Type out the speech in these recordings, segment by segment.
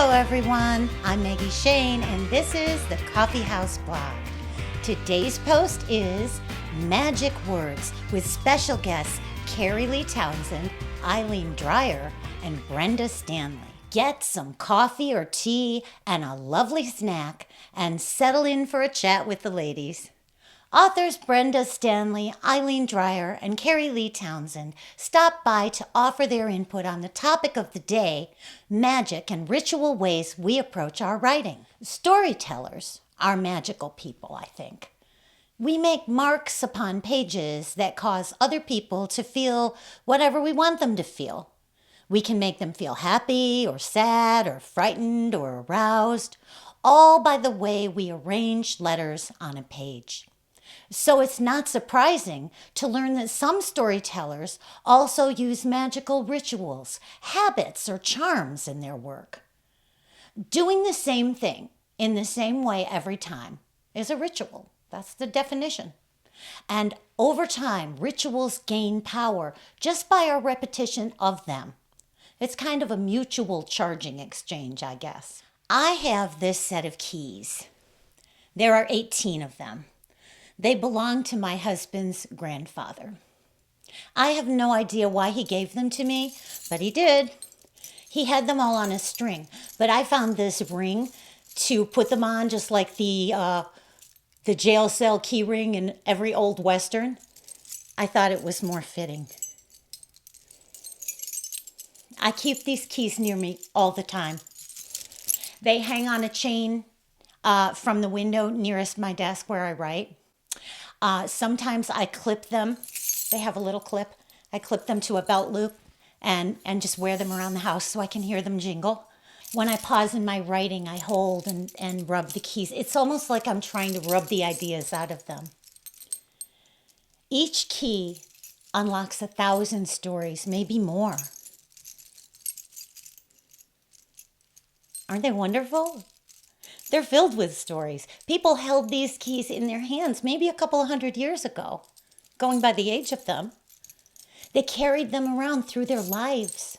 Hello everyone, I'm Maggie Shane and this is the Coffee House Blog. Today's post is Magic Words with special guests Kari Townsend, Eileen Dreyer, and Brenda Stanley. Get some coffee or tea and a lovely snack and settle in for a chat with the ladies. Authors Brenda Stanley, Eileen Dreyer, and Kari Townsend stopped by to offer their input on the topic of the day, magic and ritual ways we approach our writing. Storytellers are magical people, I think. We make marks upon pages that cause other people to feel whatever we want them to feel. We can make them feel happy or sad or frightened or aroused, all by the way we arrange letters on a page. So it's not surprising to learn that some storytellers also use magical rituals, habits, or charms in their work. Doing the same thing in the same way every time is a ritual. That's the definition. And over time, rituals gain power just by our repetition of them. It's kind of a mutual charging exchange, I guess. I have this set of keys. There are 18 of them. They belong to my husband's grandfather. I have no idea why he gave them to me, but he did. He had them all on a string, but I found this ring to put them on just like the jail cell key ring in every old Western. I thought it was more fitting. I keep these keys near me all the time. They hang on a chain from the window nearest my desk where I write. Sometimes I clip them. They have a little clip. I clip them to a belt loop and just wear them around the house so I can hear them jingle. When I pause in my writing, I hold and rub the keys. It's almost like I'm trying to rub the ideas out of them. Each key unlocks 1,000 stories, maybe more. Aren't they wonderful? They're filled with stories. People held these keys in their hands maybe a couple of 100 years ago, going by the age of them. They carried them around through their lives.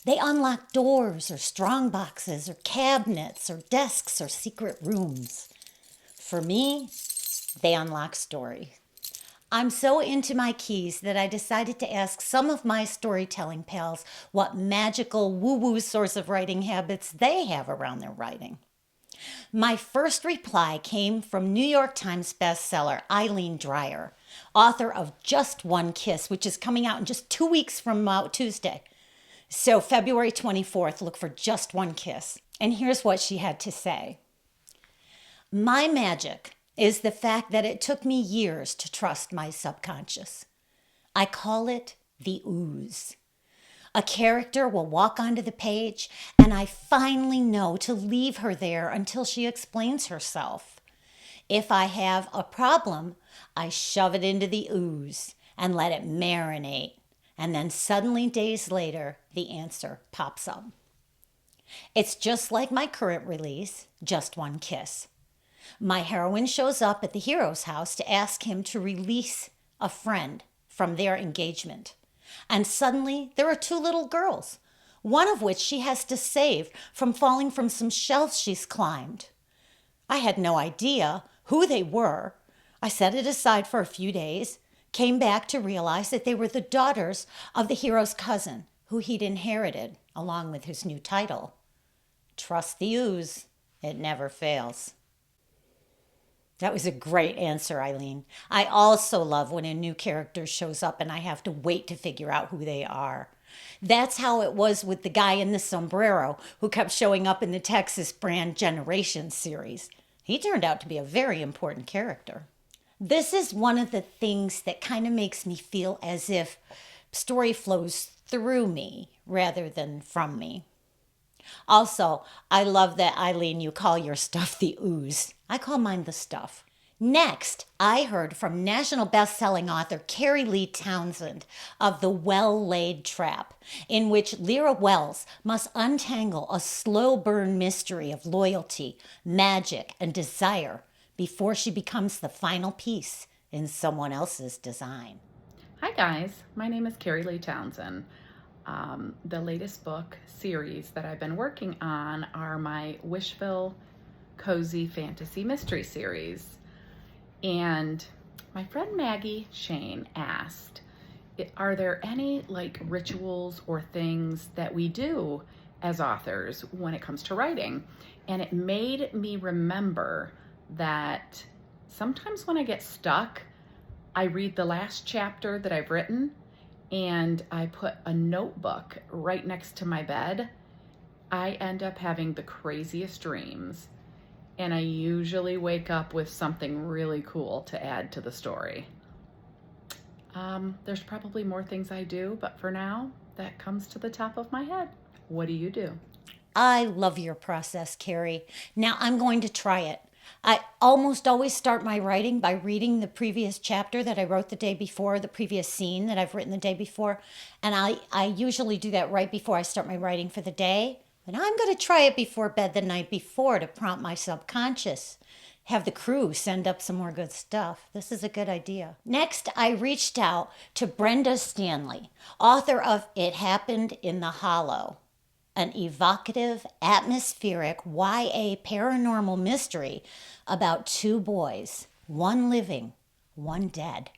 They unlocked doors or strong boxes or cabinets or desks or secret rooms. For me, they unlock stories. I'm so into my keys that I decided to ask some of my storytelling pals what magical woo-woo source of writing habits they have around their writing. My first reply came from New York Times bestseller Eileen Dreyer, author of Just One Kiss, which is coming out in just 2 weeks from Tuesday. So February 24th, look for Just One Kiss. And here's what she had to say. My magic is the fact that it took me years to trust my subconscious. I call it the ooze. A character will walk onto the page, and I finally know to leave her there until she explains herself. If I have a problem, I shove it into the ooze and let it marinate, and then suddenly days later, the answer pops up. It's just like my current release, Just One Kiss. My heroine shows up at the hero's house to ask him to release a friend from their engagement. And suddenly there are 2 little girls, one of which she has to save from falling from some shelves she's climbed. I had no idea who they were. I set it aside for a few days, came back to realize that they were the daughters of the hero's cousin, who he'd inherited along with his new title. Trust the ooze, it never fails. That was a great answer, Eileen. I also love when a new character shows up and I have to wait to figure out who they are. That's how it was with the guy in the sombrero who kept showing up in the Texas Brand Generations series. He turned out to be a very important character. This is one of the things that kind of makes me feel as if story flows through me rather than from me. Also, I love that, Eileen, you call your stuff the ooze. I call mine the stuff. Next, I heard from national best-selling author Kari Townsend of The Well-Laid Trap, in which Lyra Wells must untangle a slow-burn mystery of loyalty, magic, and desire before she becomes the final piece in someone else's design. Hi guys, my name is Kari Townsend. The latest book series that I've been working on are my Wishville Cozy Fantasy Mystery Series. And my friend Maggie Shane asked, are there any like rituals or things that we do as authors when it comes to writing? And it made me remember that sometimes when I get stuck, I read the last chapter that I've written and I put a notebook right next to my bed. I end up having the craziest dreams, and I usually wake up with something really cool to add to the story. There's probably more things I do, but for now, that comes to the top of my head. What do you do? I love your process, Kari. Now I'm going to try it. I almost always start my writing by reading the previous chapter that I wrote the day before, the previous scene that I've written the day before. And I usually do that right before I start my writing for the day. But I'm going to try it before bed the night before to prompt my subconscious. Have the crew send up some more good stuff. This is a good idea. Next, I reached out to Brenda Stanley, author of It Happened in the Hollow, an evocative, atmospheric YA paranormal mystery about two boys, one living, one dead,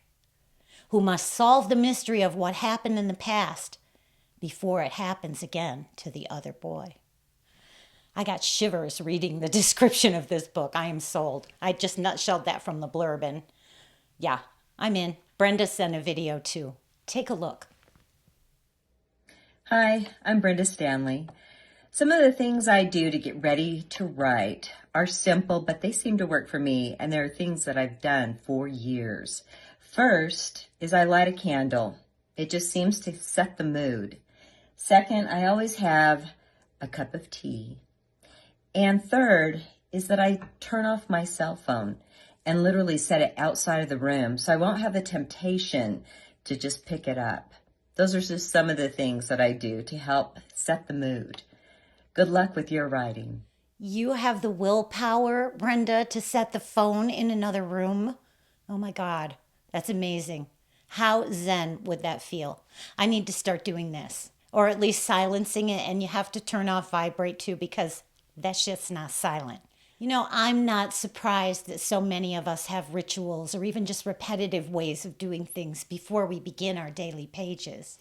who must solve the mystery of what happened in the past before it happens again to the other boy. I got shivers reading the description of this book. I am sold. I just nutshelled that from the blurb, and yeah, I'm in. Brenda sent a video too. Take a look. Hi, I'm Brenda Stanley. Some of the things I do to get ready to write are simple, but they seem to work for me, and they're things that I've done for years. First is I light a candle. It just seems to set the mood. Second, I always have a cup of tea. And third is that I turn off my cell phone and literally set it outside of the room so I won't have the temptation to just pick it up. Those are just some of the things that I do to help set the mood. Good luck with your writing. You have the willpower, Brenda, to set the phone in another room. Oh my God, that's amazing. How zen would that feel? I need to start doing this, or at least silencing it, and you have to turn off vibrate too because that shit's not silent. You know, I'm not surprised that so many of us have rituals or even just repetitive ways of doing things before we begin our daily pages.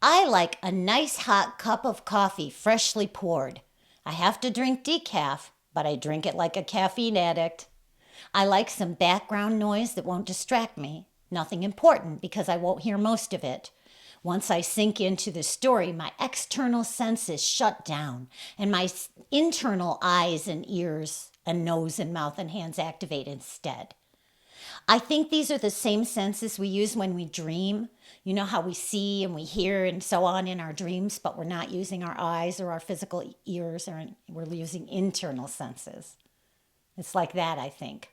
I like a nice hot cup of coffee freshly poured. I have to drink decaf, but I drink it like a caffeine addict. I like some background noise that won't distract me. Nothing important because I won't hear most of it. Once I sink into the story, my external senses shut down and my internal eyes and ears and nose and mouth and hands activate instead. I think these are the same senses we use when we dream. You know how we see and we hear and so on in our dreams, but we're not using our eyes or our physical ears, or we're using internal senses. It's like that, I think.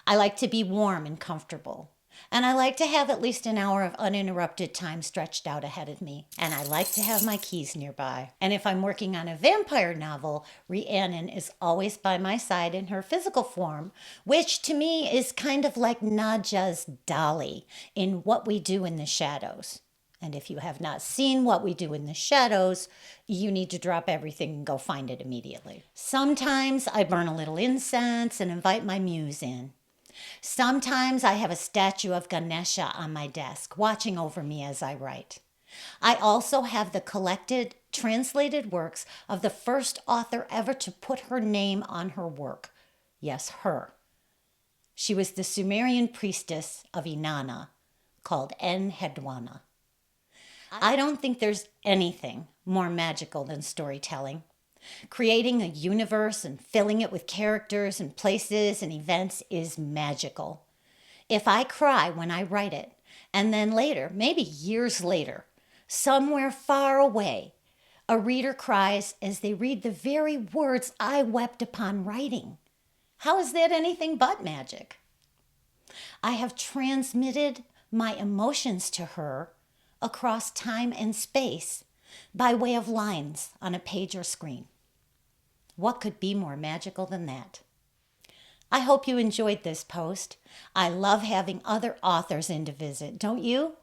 I like to be warm and comfortable. And I like to have at least an hour of uninterrupted time stretched out ahead of me. And I like to have my keys nearby. And if I'm working on a vampire novel, Rhiannon is always by my side in her physical form, which to me is kind of like Nadja's Dolly in What We Do in the Shadows. And if you have not seen What We Do in the Shadows, you need to drop everything and go find it immediately. Sometimes I burn a little incense and invite my muse in. Sometimes I have a statue of Ganesha on my desk, watching over me as I write. I also have the collected, translated works of the first author ever to put her name on her work. Yes, her. She was the Sumerian priestess of Inanna, called Enheduanna. I don't think there's anything more magical than storytelling. Creating a universe and filling it with characters and places and events is magical. If I cry when I write it, and then later, maybe years later, somewhere far away, a reader cries as they read the very words I wept upon writing, how is that anything but magic? I have transmitted my emotions to her across time and space by way of lines on a page or screen. What could be more magical than that? I hope you enjoyed this post. I love having other authors in to visit, don't you?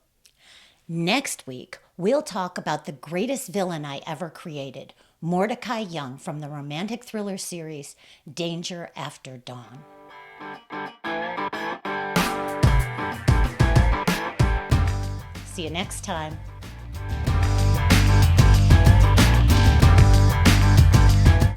Next week, We'll talk about the greatest villain I ever created, Mordecai Young, from the romantic thriller series Danger After Dawn. See you next time.